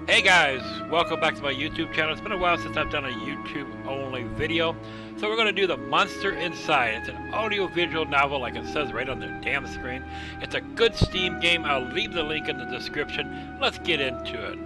Hey guys, welcome back to my YouTube channel. It's been a while since I've done a YouTube only video. So we're going to do The Monster Inside. It's an audio-visual novel like it says right on the damn screen. It's a good Steam game. I'll leave the link in the description. Let's get into it.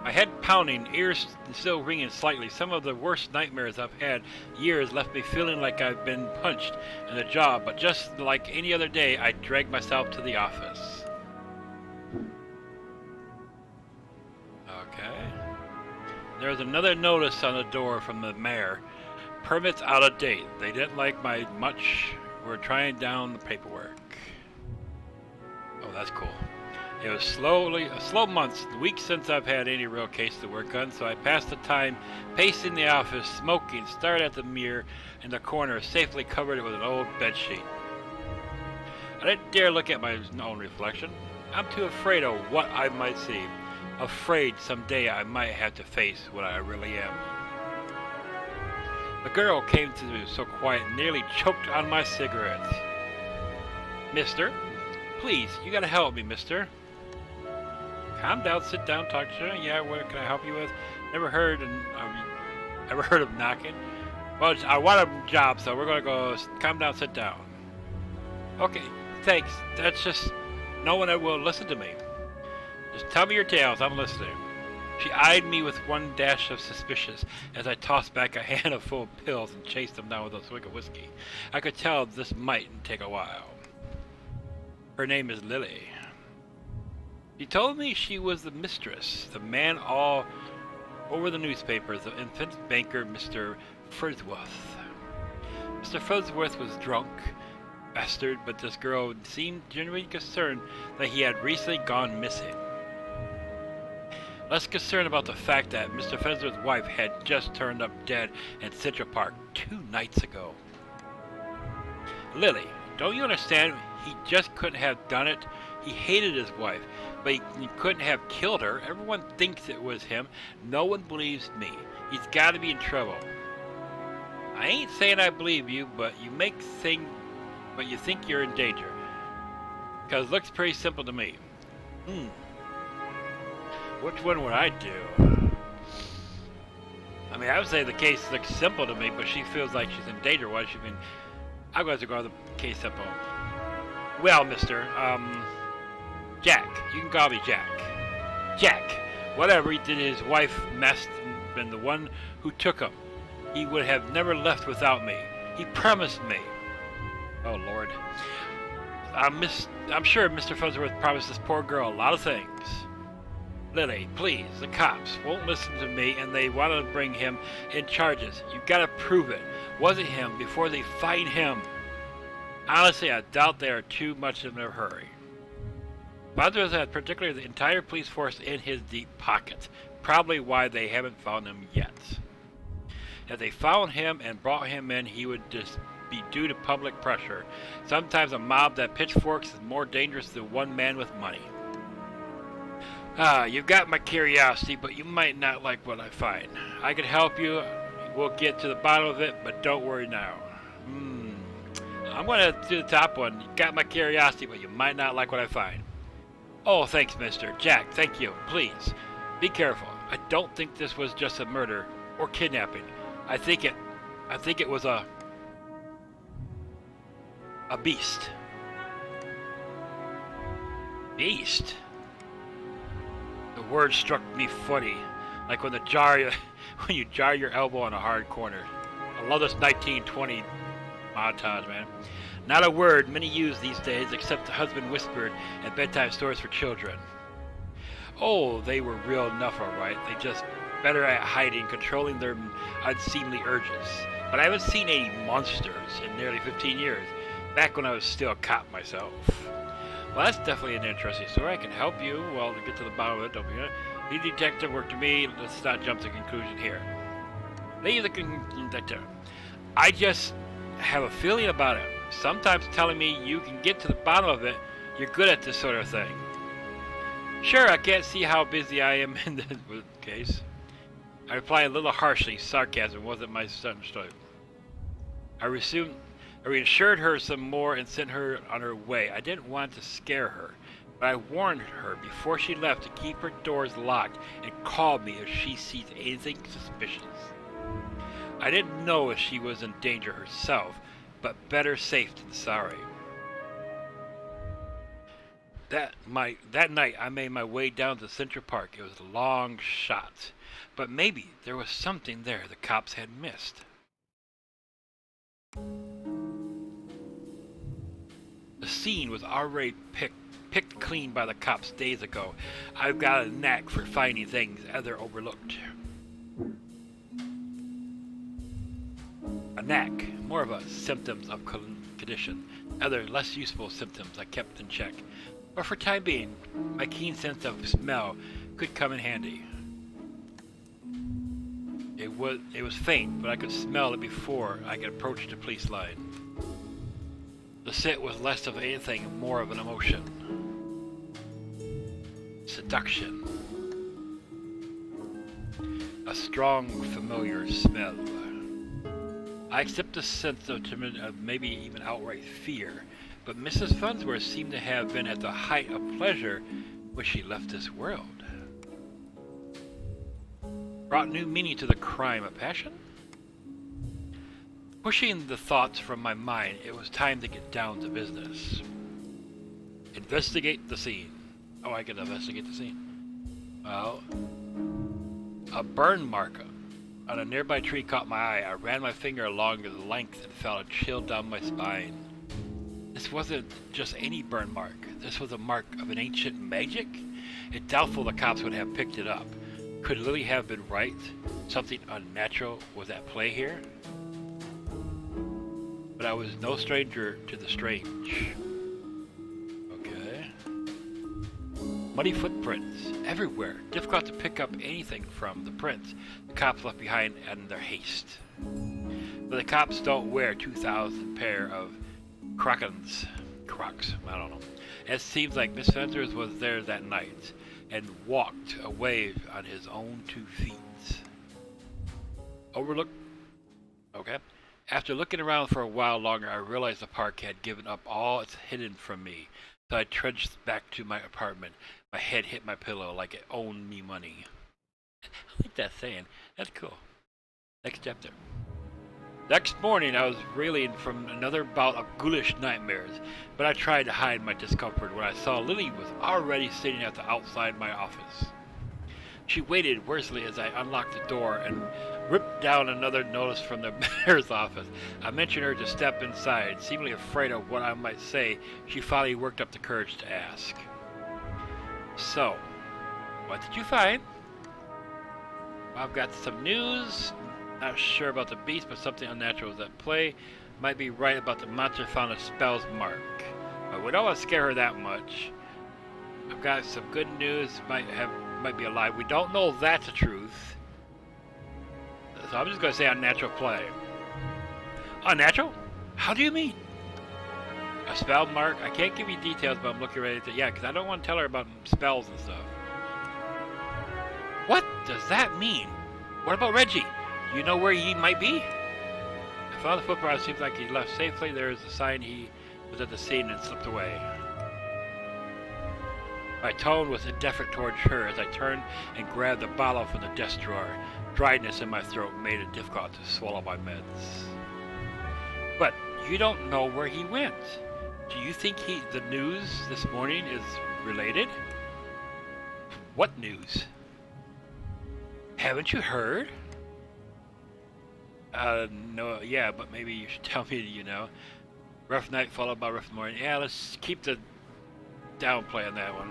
My head pounding, ears still ringing slightly. Some of the worst nightmares I've had years left me feeling like I've been punched in the jaw, but just like any other day, I dragged myself to the office. Okay. There was another notice on the door from the mayor. Permits out of date. They didn't like my much. We're trying down the paperwork. Oh, that's cool. It was slow months, weeks since I've had any real case to work on, so I passed the time pacing the office, smoking, stared at the mirror in the corner, safely covered with an old bedsheet. I didn't dare look at my own reflection. I'm too afraid of what I might see. Afraid someday I might have to face what I really am. The girl came to me so quiet, nearly choked on my cigarette. Mister? Please, you gotta help me, mister. Calm down, sit down, talk to you. Yeah, what can I help you with? Never heard of knocking. Well, I want a job, so we're gonna go. Calm down, sit down. Okay, thanks. That's just no one will listen to me. Just tell me your tales. I'm listening. She eyed me with one dash of suspicion as I tossed back a handful full of pills and chased them down with a swig of whiskey. I could tell this mightn't take a while. Her name is Lily. She told me she was the mistress, the man all over the newspapers, the infant banker, Mr. Frisworth. Mr. Frisworth was drunk, bastard, but this girl seemed genuinely concerned that he had recently gone missing. Less concerned about the fact that Mr. Frisworth's wife had just turned up dead in Central Park 2 nights ago. Lily, don't you understand? He just couldn't have done it. He hated his wife, but he couldn't have killed her. Everyone thinks it was him. No one believes me. He's got to be in trouble. I ain't saying I believe you, but you think you're in danger. Because it looks pretty simple to me. Which one would I do? I mean, I would say the case looks simple to me, but she feels like she's in danger. Why should she mean? I'm going to go with the case simple. Well, mister, Jack. You can call me Jack. Jack. Whatever he did, his wife must have been the one who took him. He would have never left without me. He promised me. Oh, Lord. I'm sure Mr. Fuzworth promised this poor girl a lot of things. Lily, please, the cops won't listen to me and they want to bring him in charges. You gotta prove it. Wasn't him before they find him. Honestly, I doubt they are too much in a hurry. Fuzworth had particularly the entire police force in his deep pockets. Probably why they haven't found him yet. If they found him and brought him in, he would just be due to public pressure. Sometimes a mob that pitchforks is more dangerous than one man with money. You've got my curiosity, but you might not like what I find. I can help you. We'll get to the bottom of it, but don't worry now. I'm going to do the top one. You got my curiosity, but you might not like what I find. Oh, thanks, mister. Jack, thank you. Please, be careful. I don't think this was just a murder or kidnapping. I think it was a beast. Beast? The word struck me funny, like when you jar your elbow on a hard corner. I love this 1920 montage, man. Not a word many use these days, except the husband whispered at bedtime stories for children. Oh, they were real enough, all right. They just better at hiding, controlling their unseemly urges. But I haven't seen any monsters in nearly 15 years, back when I was still a cop myself. Well, that's definitely an interesting story. I can help you. Well, to get to the bottom of it, don't be lead detective work to me. Let's not jump to conclusion here. Leave the detective. I just have a feeling about it. Sometimes telling me you can get to the bottom of it, you're good at this sort of thing. Sure, I can't see how busy I am in this case. I replied a little harshly. Sarcasm wasn't my strength. I resumed I reassured her some more and sent her on her way. I didn't want to scare her, but I warned her before she left to keep her doors locked and call me if she sees anything suspicious. I didn't know if she was in danger herself, but better safe than sorry. That night, I made my way down to Central Park. It was a long shot, but maybe there was something there the cops had missed. The scene was already picked clean by the cops days ago. I've got a knack for finding things other overlooked. A knack, more of a symptoms of condition. Other less useful symptoms I kept in check. But for time being, my keen sense of smell could come in handy. It was faint, but I could smell it before I could approach the police line. The scent was less of anything and more of an emotion. Seduction. A strong, familiar smell. I accept the sense of maybe even outright fear, but Mrs. Farnsworth seemed to have been at the height of pleasure when she left this world. Brought new meaning to the crime of passion? Pushing the thoughts from my mind, it was time to get down to business. Investigate the scene. Oh, I can investigate the scene. Well, a burn mark on a nearby tree caught my eye. I ran my finger along the length and felt a chill down my spine. This wasn't just any burn mark. This was a mark of an ancient magic. It's doubtful the cops would have picked it up. Could Lily have been right? Something unnatural was at play here? But I was no stranger to the strange. Okay. Muddy footprints everywhere. Difficult to pick up anything from the prints the cops left behind in their haste. But the cops don't wear 2,000 pair of Crocs, I don't know. It seems like Miss Fences was there that night and walked away on his own 2 feet. Okay. After looking around for a while longer, I realized the park had given up all it's hidden from me. So I trudged back to my apartment. My head hit my pillow like it owned me money. I like that saying. That's cool. Next chapter. Next morning, I was reeling from another bout of ghoulish nightmares, but I tried to hide my discomfort when I saw Lily was already sitting at the outside my office. She waited worsley as I unlocked the door and ripped down another notice from the mayor's office. I mentioned her to step inside. Seemingly afraid of what I might say, she finally worked up the courage to ask. So, what did you find? I've got some news. Not sure about the beast, but something unnatural is at play. Might be right about the monster found a spell's mark. But we don't want to scare her that much. I've got some good news. Might be alive. We don't know if that's the truth. So I'm just going to say unnatural play. Unnatural? How do you mean? A spell mark? I can't give you details, but I'm looking ready to... Yeah, because I don't want to tell her about spells and stuff. What does that mean? What about Reggie? Do you know where he might be? I found the footprint. It seems like he left safely. There is a sign he was at the scene and slipped away. My tone was indifferent towards her as I turned and grabbed the bottle from the desk drawer. Dryness in my throat made it difficult to swallow my meds. But you don't know where he went. Do you think the news this morning is related? What news? Haven't you heard? No, yeah, but maybe you should tell me, you know. Rough night followed by rough morning. Yeah, let's keep the downplay on that one.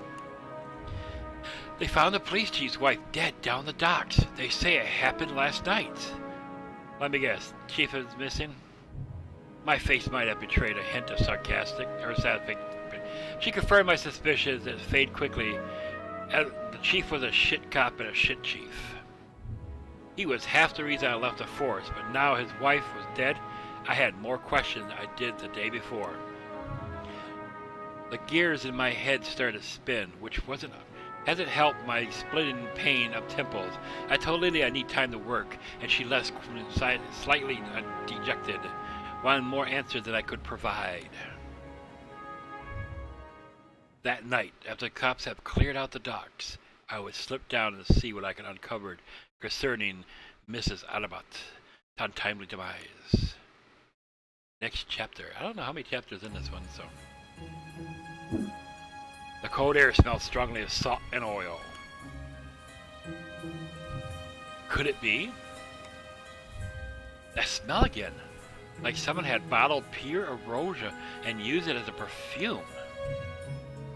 They found the police chief's wife dead down the docks. They say it happened last night. Let me guess, chief is missing? My face might have betrayed a hint of sarcastic or sadistic. She confirmed my suspicions that fade quickly. The chief was a shit cop and a shit chief. He was half the reason I left the force, but now his wife was dead, I had more questions than I did the day before. The gears in my head started to spin, which hasn't helped my splitting pain of temples. I told Lily I need time to work, and she left slightly dejected. wanted more answers than I could provide. That night, after the cops had cleared out the docks, I would slip down and see what I could uncover concerning Mrs. Alabat' untimely demise. Next chapter. I don't know how many chapters in this one, so. The cold air smelled strongly of salt and oil. Could it be? That smell again. Like someone had bottled pure erosia and used it as a perfume.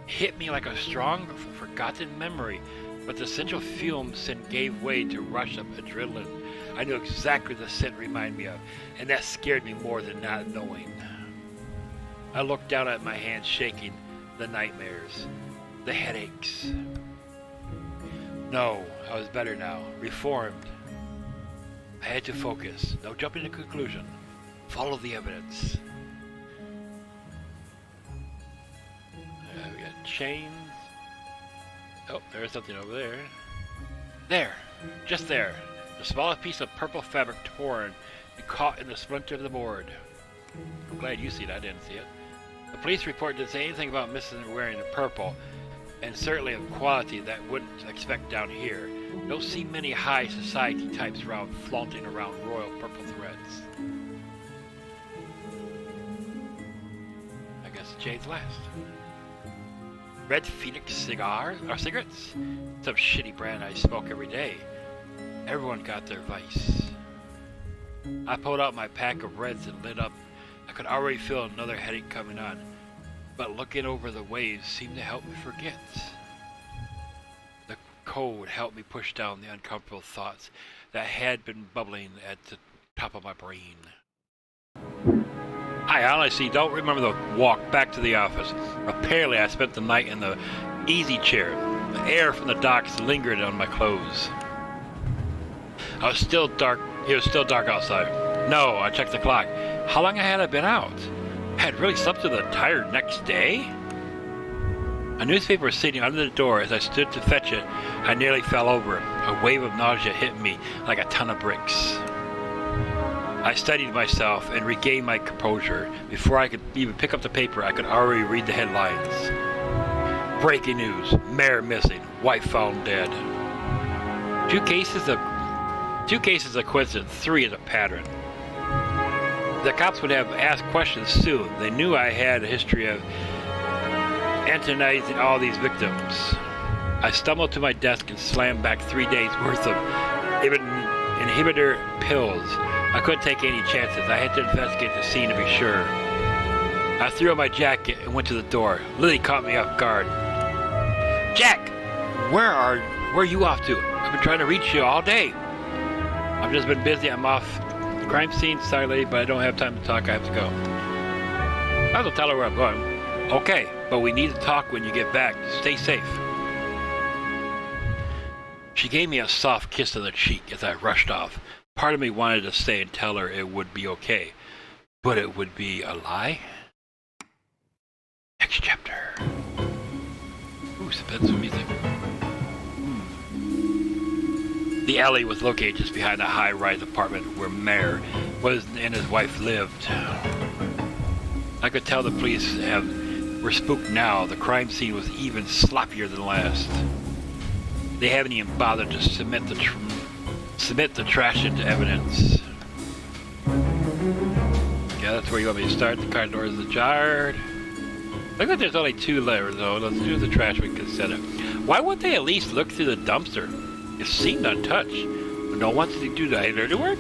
Hit me like a strong, forgotten memory, but the essential fume scent gave way to rush of adrenaline. I knew exactly what the scent reminded me of, and that scared me more than not knowing. I looked down at my hands shaking, the nightmares, the headaches. No, I was better now, reformed. I had to focus, no jumping to conclusion. Follow the evidence. We got chains. Oh, there's something over there. There, just there. The smallest piece of purple fabric torn and caught in the splinter of the board. I'm glad you see it, I didn't see it. The police report didn't say anything about Mrs. wearing the purple, and certainly of quality that wouldn't expect down here. Don't see many high society types around flaunting around royal purple threads. I guess the chain's last. Red Phoenix cigarettes? Some shitty brand I smoke every day. Everyone got their vice. I pulled out my pack of reds and lit up. I could already feel another headache coming on, but looking over the waves seemed to help me forget. The cold helped me push down the uncomfortable thoughts that had been bubbling at the top of my brain. I honestly don't remember the walk back to the office. Apparently I spent the night in the easy chair. The air from the docks lingered on my clothes. It was still dark outside. No, I checked the clock. How long had I been out? I had really slept through the entire next day? A newspaper was sitting under the door. As I stood to fetch it, I nearly fell over. A wave of nausea hit me like a ton of bricks. I steadied myself and regained my composure. Before I could even pick up the paper, I could already read the headlines. Breaking news. Mayor missing. Wife found dead. Two cases of coincidence. 3 is a pattern. The cops would have asked questions soon. They knew I had a history of antagonizing all these victims. I stumbled to my desk and slammed back 3 days worth of inhibitor pills. I couldn't take any chances. I had to investigate the scene to be sure. I threw on my jacket and went to the door. Lily caught me off guard. Jack, where are you off to? I've been trying to reach you all day. I've just been busy. I'm off the crime scene. Sorry, lady, but I don't have time to talk. I have to go. I will tell her where I'm going. Okay, but we need to talk when you get back. Stay safe. She gave me a soft kiss on the cheek as I rushed off. Part of me wanted to stay and tell her it would be okay, but it would be a lie. Next chapter. Ooh, suspense music. The alley was located just behind the high-rise apartment where Mayor and his wife lived. I could tell the police were spooked now. The crime scene was even sloppier than last. They haven't even bothered to submit the trash into evidence. Yeah, that's where you want me to start. The car door is ajar. Look like there's only 2 left though. Let's do the trash we consider. Why wouldn't they at least look through the dumpster? It seemed untouched. But no one wants to do the dirty work.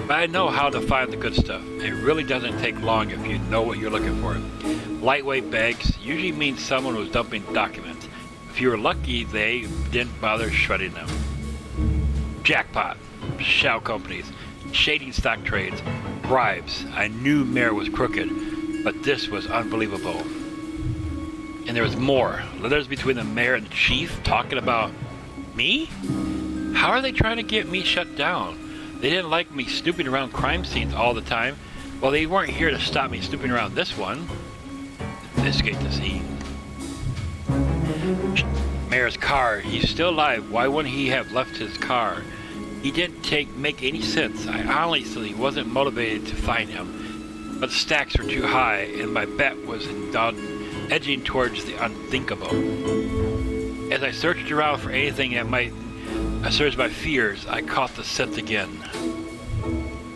But I know how to find the good stuff. It really doesn't take long if you know what you're looking for. Lightweight bags usually mean someone was dumping documents. If you were lucky, they didn't bother shredding them. Jackpot, shell companies, shading stock trades, bribes. I knew Mayor was crooked, but this was unbelievable. And there was more. Letters between the mayor and the chief talking about me? How are they trying to get me shut down? They didn't like me snooping around crime scenes all the time. Well, they weren't here to stop me snooping around this one. Investigate the scene. Mayor's car. He's still alive. Why wouldn't he have left his car? He didn't make any sense. I honestly wasn't motivated to find him. but the stakes were too high, and my bet was edging towards the unthinkable. As I searched around for anything that might assuage my fears, I caught the scent again.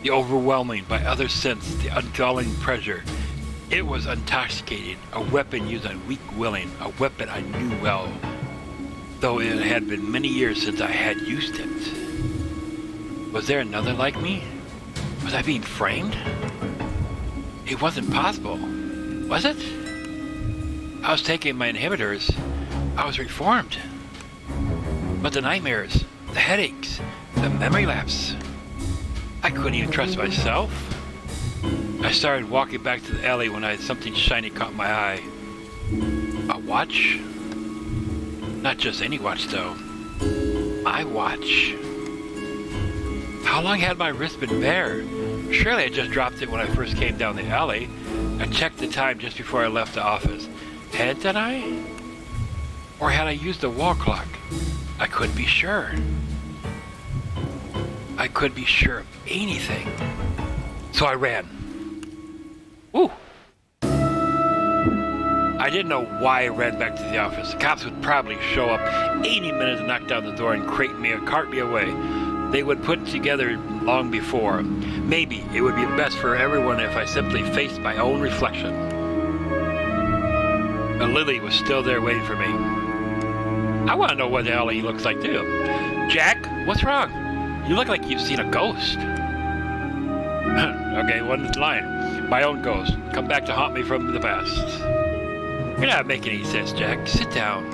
The overwhelming by other scents, the ungalling pressure. It was intoxicating, a weapon used on weak willing, a weapon I knew well, though it had been many years since I had used it. Was there another like me? Was I being framed? It wasn't possible, was it? I was taking my inhibitors. I was reformed. But the nightmares, the headaches, the memory lapse. I couldn't even trust myself. I started walking back to the alley when something shiny caught my eye. A watch? Not just any watch, though. My watch. How long had my wrist been bare? Surely I just dropped it when I first came down the alley. I checked the time just before I left the office. Hadn't I? Or had I used the wall clock? I couldn't be sure. I couldn't be sure of anything. So I ran. Ooh. I didn't know why I ran back to the office. The cops would probably show up any minute to knock down the door and cart me away. They would put it together long before. Maybe it would be best for everyone if I simply faced my own reflection. But Lily was still there waiting for me. I want to know what the hell he looks like too. Jack, what's wrong? You look like you've seen a ghost. Okay, one line. My own ghost. Come back to haunt me from the past. You're not making any sense, Jack. Sit down.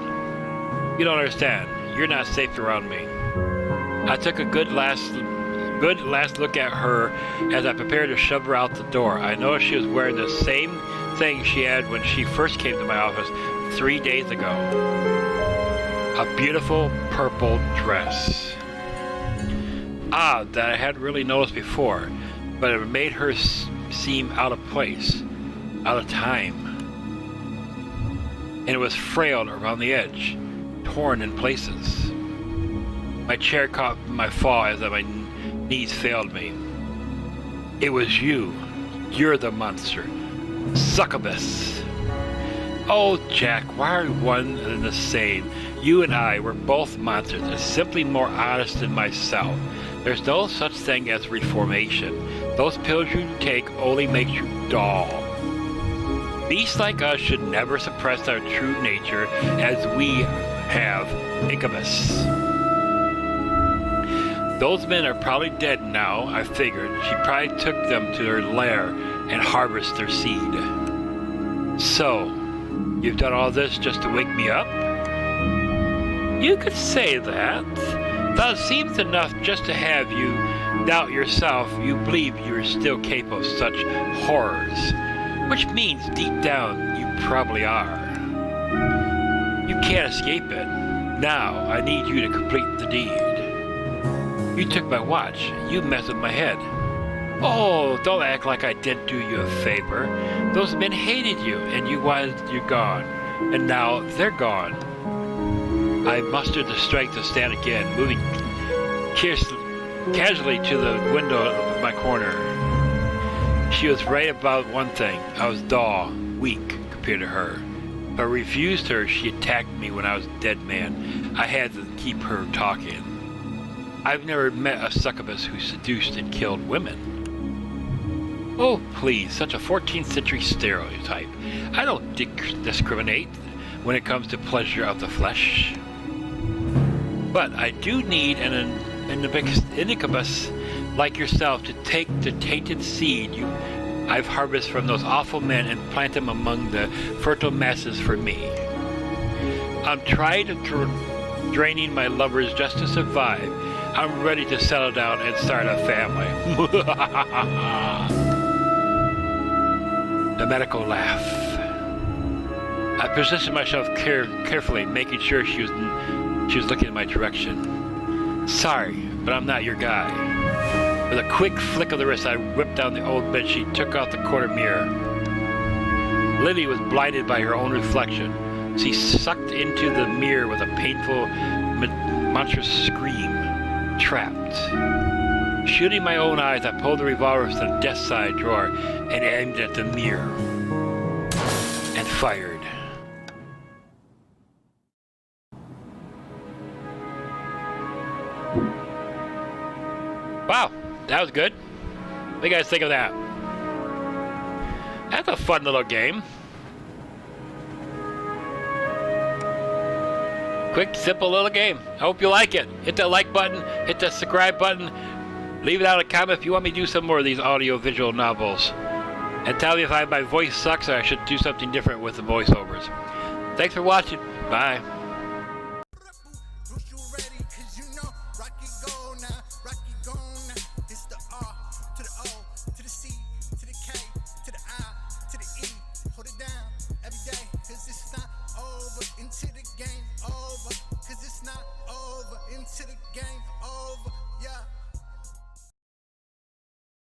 You don't understand. You're not safe around me. I took a good last look at her as I prepared to shove her out the door. I noticed she was wearing the same thing she had when she first came to my office 3 days ago. A beautiful purple dress. Odd that I hadn't really noticed before, but it made her seem out of place, out of time. And it was frayed around the edge, torn in places. My chair caught my fall as my knees failed me. It was you. You're the monster. Succubus. Oh, Jack, why are we one and the same? You and I were both monsters, and simply more honest than myself. There's no such thing as reformation. Those pills you take only make you dull. Beasts like us should never suppress our true nature as we have incubus. Those men are probably dead now, I figured. She probably took them to her lair and harvested their seed. So, you've done all this just to wake me up? You could say that. That seems enough just to have you doubt yourself. You believe you're still capable of such horrors. Which means deep down, you probably are. You can't escape it. Now, I need you to complete the deed. You took my watch. You messed with my head. Oh, don't act like I didn't do you a favor. Those men hated you, and you wanted you gone. And now they're gone. I mustered the strength to stand again, moving casually to the window of my corner. She was right about one thing. I was dull, weak compared to her. But I refused her. She attacked me when I was a dead man. I had to keep her talking. I've never met a succubus who seduced and killed women. Oh, please, such a 14th century stereotype. I don't discriminate when it comes to pleasure of the flesh. But I do need an incubus like yourself to take the tainted seed I've harvested from those awful men and plant them among the fertile masses for me. I'm tired of draining my lovers just to survive. I'm ready to settle down and start a family. The medical laugh. I positioned myself carefully, making sure she was looking in my direction. Sorry, but I'm not your guy. With a quick flick of the wrist, I whipped down the old bedsheet, took out the corner mirror. Lily was blinded by her own reflection. She sucked into the mirror with a painful, monstrous scream. Trapped. Shooting my own eyes, I pulled the revolver from the desk side drawer and aimed at the mirror. And fired. Wow, that was good. What do you guys think of that? That's a fun little game. Quick, simple little game. I hope you like it. Hit that like button, hit that subscribe button. Leave it out a comment if you want me to do some more of these audio-visual novels. And tell me if my voice sucks or I should do something different with the voiceovers. Thanks for watching. Bye.